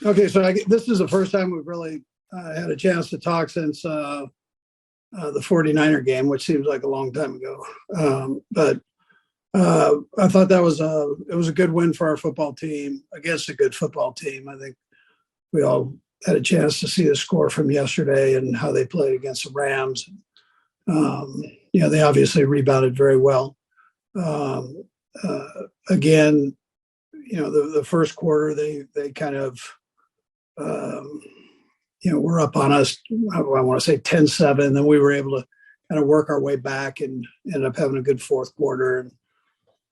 Okay, so this is the first time we've really had a chance to talk since the 49er game, which seems like a long time ago. But I thought it was a good win for our football team against a good football team. I think we all had a chance to see the score from yesterday and how they played against the Rams. They obviously rebounded very well. Again, the first quarter they kind of were up on us. I want to say 10-7. Then we were able to kind of work our way back and ended up having a good fourth quarter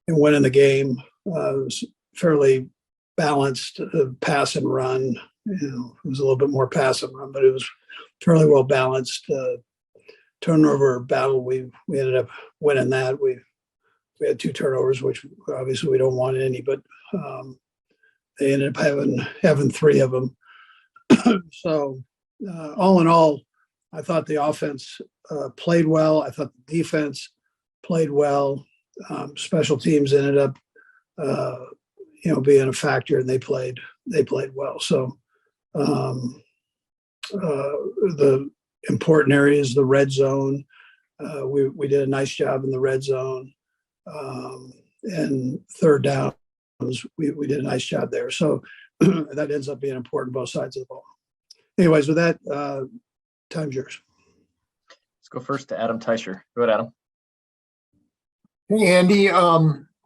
and winning the game. It was fairly balanced pass and run. It was a little bit more pass and run, but it was fairly well balanced. Turnover battle, we ended up winning that. We had 2 turnovers, which obviously we don't want any, but they ended up having 3 of them. So all in all, I thought the offense played well. I thought the defense played well. Special teams ended up, being a factor, and they played well. So the important areas, the red zone, we did a nice job in the red zone, and third downs, we did a nice job there. So that ends up being important both sides of the ball. Anyways, with that, time's yours. Let's go first to Adam Teicher. Go ahead, Adam. Hey, Andy.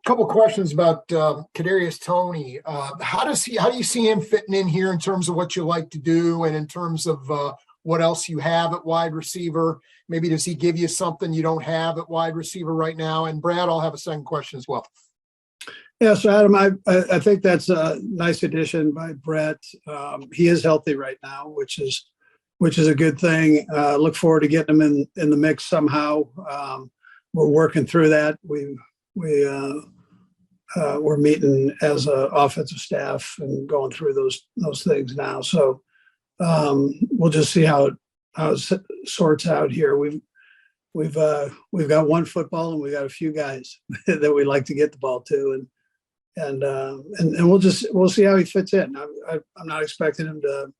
Couple questions about Kadarius Toney. How do you see him fitting in here in terms of what you like to do and in terms of what else you have at wide receiver? Maybe does he give you something you don't have at wide receiver right now? And Brad, I'll have a second question as well. Yeah, so Adam, I think that's a nice addition by Brett. He is healthy right now, which is a good thing. Look forward to getting him in the mix somehow. We're working through that. We're meeting as an offensive staff and going through those things now. So we'll just see how it sorts out here. We've got one football and we got a few guys that we like to get the ball to, and we'll see how he fits in. I'm not expecting him to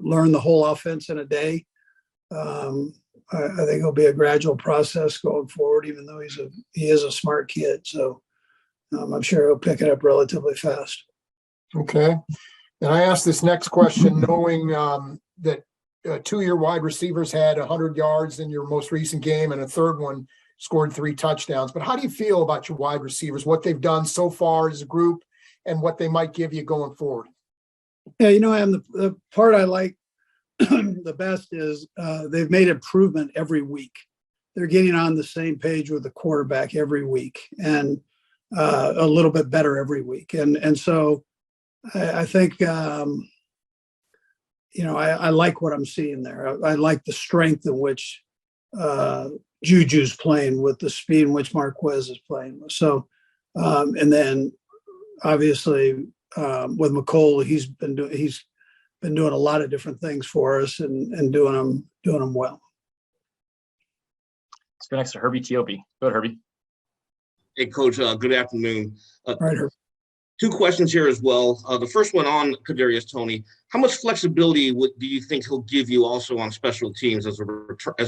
learn the whole offense in a day. I think it'll be a gradual process going forward, even though he is a smart kid. So I'm sure he'll pick it up relatively fast. Okay. And I asked this next question knowing that 2 of your wide receivers had 100 yards in your most recent game and a third one scored 3 touchdowns. But how do you feel about your wide receivers, what they've done so far as a group and what they might give you going forward? Yeah, the part I like the best is they've made improvement every week. They're getting on the same page with the quarterback every week and a little bit better every week. And so I think, I like what I'm seeing there. I like the strength in which Juju's playing with, the speed in which Marquez is playing with. So, and then obviously with McCole, he's been doing a lot of different things for us and doing them well. Let's go next to Herbie Teope. Go ahead, Herbie. Hey, Coach. Good afternoon. Right, Herbie. 2 questions here as well. The first one on Kadarius Toney. How much flexibility do you think he'll give you also on special teams as a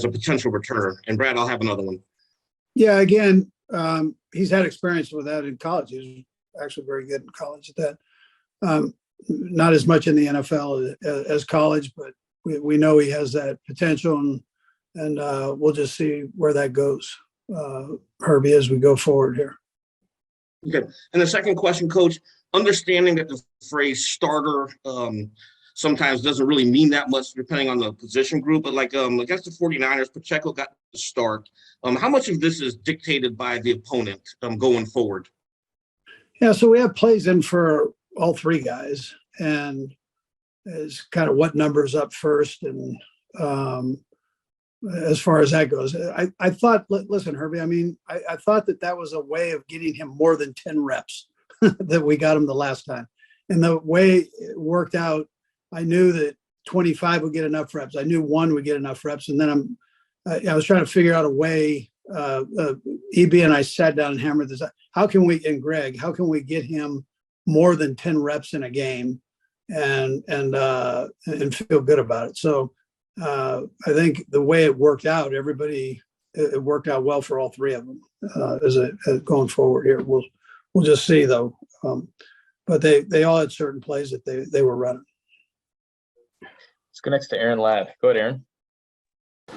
potential returner? And Brad, I'll have another one. Yeah, again, he's had experience with that in college. He was actually very good in college at that. Not as much in the NFL as college, but we know he has that potential, and we'll just see where that goes, Herbie, as we go forward here. Okay. And the second question, Coach, understanding that the phrase starter sometimes doesn't really mean that much depending on the position group, but against the 49ers, Pacheco got the start. How much of this is dictated by the opponent going forward? Yeah, so we have plays in for all 3 guys, and it's kind of what numbers up first. And as far as that goes, I thought, listen, Herbie, I thought that was a way of getting him more than 10 reps that we got him the last time. And the way it worked out, I knew that 25 would get enough reps. I knew 1 would get enough reps. And then I was trying to figure out a way, EB and I sat down and hammered this out. How can we get him more than 10 reps in a game and feel good about it. So I think the way it worked out, it worked out well for all three of them as going forward here. We'll just see though. But they all had certain plays that they were running. Let's go next to Aaron Ladd. Go ahead, Aaron.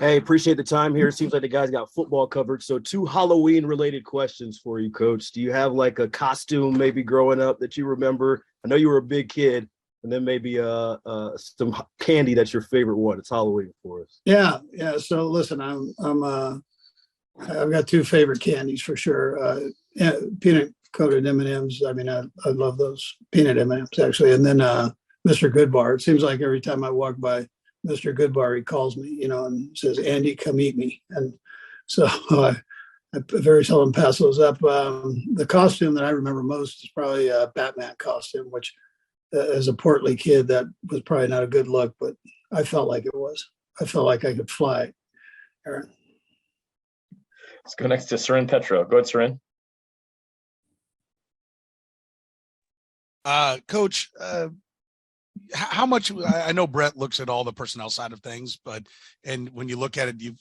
Hey, appreciate the time here. It seems like the guys got football covered. So 2 Halloween-related questions for you, Coach. Do you have like a costume maybe growing up that you remember? I know you were a big kid, and then maybe some candy that's your favorite one. It's Halloween for us. Yeah. So listen, I've got 2 favorite candies for sure. Peanut coated M&Ms. I mean, I love those peanut M&Ms actually, and then Mr. Goodbar. It seems like every time I walk by Mr. Goodbar, he calls me, and says, "Andy, come eat me." And so I very seldom pass those up. The costume that I remember most is probably a Batman costume, which as a portly kid, that was probably not a good look, but I felt like it was. I felt like I could fly. Aaron. Let's go next to Seren Petro. Go ahead, Seren. Coach, how much, I know Brett looks at all the personnel side of things, and when you look at it, you've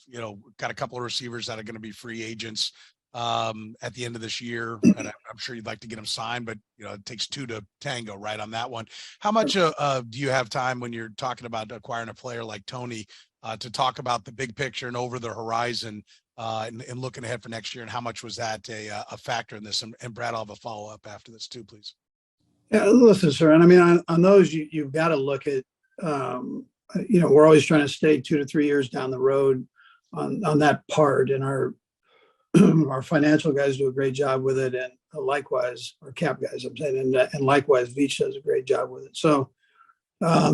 got a couple of receivers that are going to be free agents at the end of this year, and I'm sure you'd like to get them signed, but it takes 2 to tango right on that one. How much do you have time when you're talking about acquiring a player like Tony to talk about the big picture and over the horizon and looking ahead for next year, and how much was that a factor in this? And Brad, I'll have a follow-up after this too, please. Yeah, listen, sir. And I mean, on those, you've got to look at, we're always trying to stay 2 to 3 years down the road on that part. And our financial guys do a great job with it. And likewise, our cap guys, I'm saying, and likewise, Veach does a great job with it. So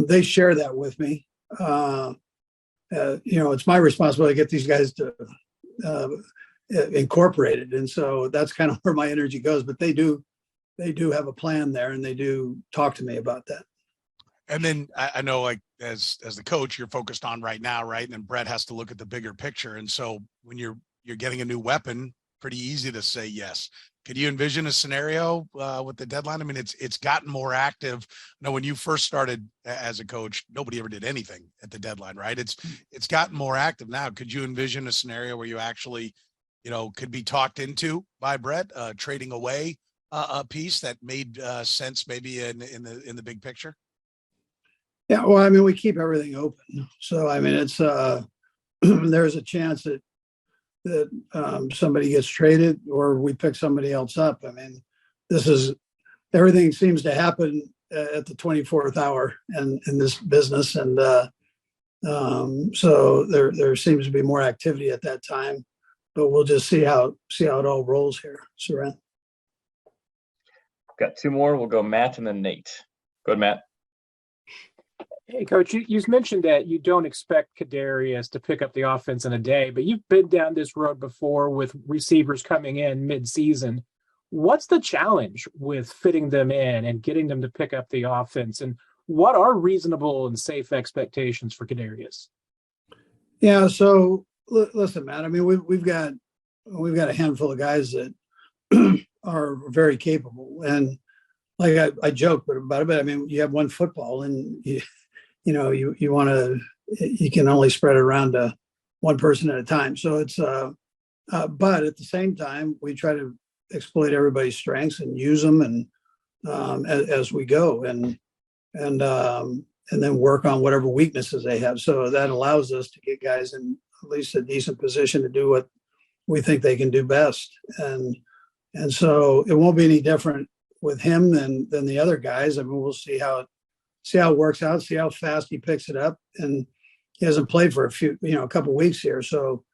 they share that with me. It's my responsibility to get these guys to incorporate it. And so that's kind of where my energy goes, but they do have a plan there, and they do talk to me about that. And then I know, like, as the coach, you're focused on right now, right? And then Brett has to look at the bigger picture. And so when you're getting a new weapon, pretty easy to say yes. Could you envision a scenario with the deadline? I mean, it's gotten more active. I know when you first started as a coach, nobody ever did anything at the deadline, right? It's gotten more active now. Could you envision a scenario where you actually, could be talked into by Brett trading away a piece that made sense maybe in the big picture? Yeah, well, I mean, we keep everything open. So, I mean, it's there's a chance that somebody gets traded or we pick somebody else up. I mean, everything seems to happen at the 24th hour in this business. And so there seems to be more activity at that time, but we'll just see how it all rolls here. Seren. Got 2 more. We'll go Matt and then Nate. Go ahead, Matt. Hey, Coach, you mentioned that you don't expect Kadarius to pick up the offense in a day, but you've been down this road before with receivers coming in mid-season. What's the challenge with fitting them in and getting them to pick up the offense? And what are reasonable and safe expectations for Kadarius? Yeah, so listen, Matt, I mean, we've got a handful of guys that are very capable. And like I joke about it, but I mean, you have one football and you can only spread it around to one person at a time. So it's, but at the same time, we try to exploit everybody's strengths and use them and as we go and then work on whatever weaknesses they have. So that allows us to get guys in at least a decent position to do what we think they can do best. And so it won't be any different with him than the other guys. I mean, we'll see how it works out, see how fast he picks it up. And he hasn't played for a couple of weeks here. So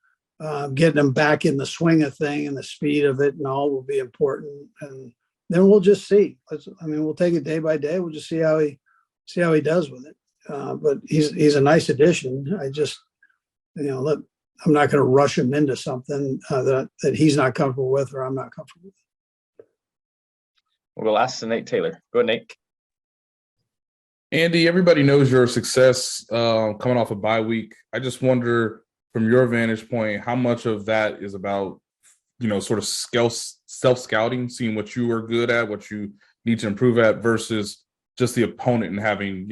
getting him back in the swing of thing and the speed of it and all will be important. And then we'll just see. We'll take it day by day. We'll just see how he does with it. But he's a nice addition. I just, I'm not going to rush him into something that he's not comfortable with or I'm not comfortable with. We'll last to Nate Taylor. Go ahead, Nate. Andy, everybody knows your success coming off a bye week. I just wonder, from your vantage point, how much of that is about, sort of self-scouting, seeing what you are good at, what you need to improve at, versus just the opponent and having,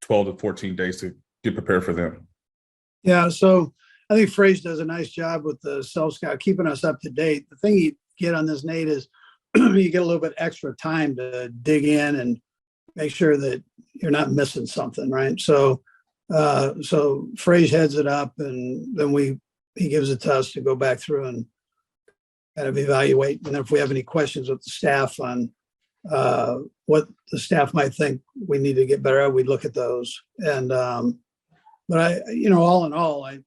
12 to 14 days to get prepared for them? Yeah, so I think Frase does a nice job with the self-scout, keeping us up to date. The thing you get on this, Nate, is you get a little bit extra time to dig in and make sure that you're not missing something, right? So Frase heads it up, and then he gives it to us to go back through and kind of evaluate. And if we have any questions with the staff on what the staff might think we need to get better at, we look at those. And but all in all, I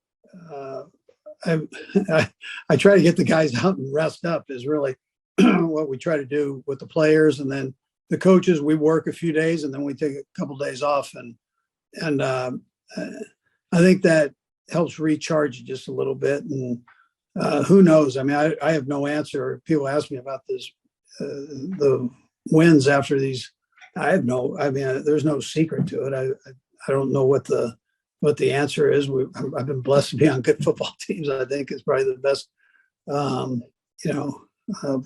try to get the guys out and rest up is really what we try to do with the players, and then the coaches. We work a few days and then we take a couple of days off, and I think that helps recharge just a little bit. And who knows? I mean, I have no answer. People ask me about this, the wins after these. I mean, there's no secret to it. I don't know what the answer is. I've been blessed to be on good football teams. I think is probably the best.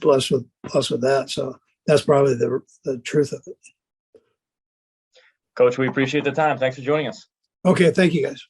Blessed with that. So that's probably the truth of it. Coach, we appreciate the time. Thanks for joining us. Okay, thank you guys.